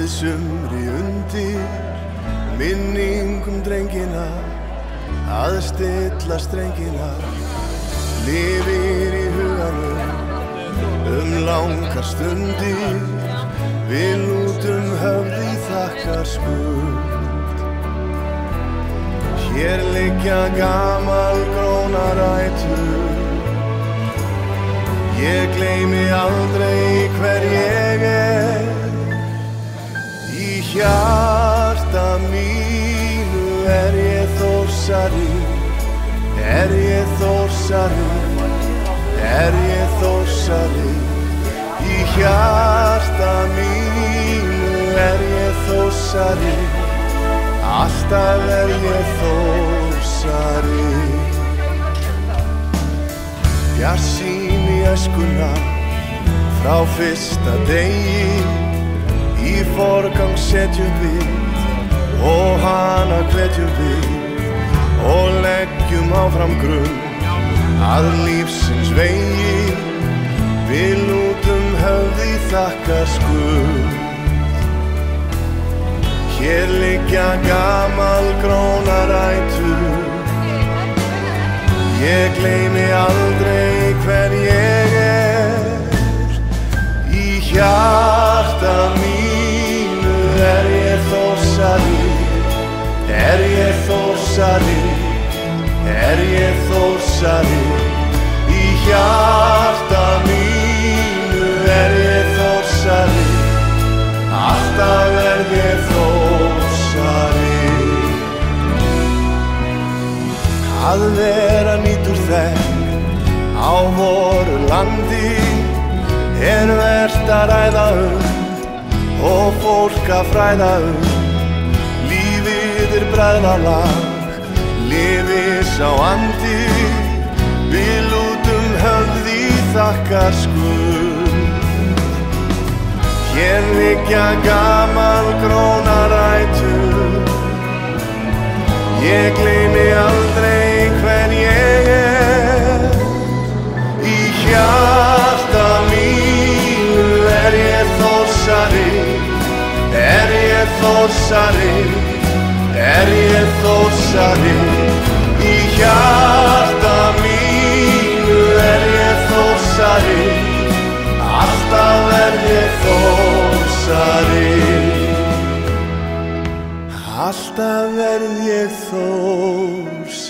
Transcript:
við sumri undir minningum drengina að stilla strengina lifir í huganum langar stundir við lútum höfði þakkar skuld. Hér liggja gamalgrónar rætur, ég gleymi aldrei hver ég í hjarta mínu ég Þórsari, ég Þórsari, ég Þórsari. Í hjarta mínu ég Þórsari, alltaf ég Þórsari. Bjarsýn í æskuna frá fyrsta degi, í forgang setjum við og hana hvetjum við og leggjum áfram grunn að lífsins vegi. Við lútum höfði þakkar skuld. Hér liggja gamalgrónar rætur, ég gleymi aldrei hver ég í hjarta mínu ég Þórsari, ég Þórsari, ég Þórsari. Í hjarta mínu ég Þórsari, alltaf ég Þórsari. Að vera nýtur þekk á voru landi vert að ræða og fólk að fræða lífið bræðralag, lifir sá andi. Við lútum höfði þakkar skuld. Hér liggja gamalgrónar rætur, ég gleymi aldrei hver ég í hjarta mínu ég Þórsari, ég Þórsari, ég Þórsari. Í hjarta mínu ég Þórsari, alltaf ég Þórsari. Alltaf ég Þórsari.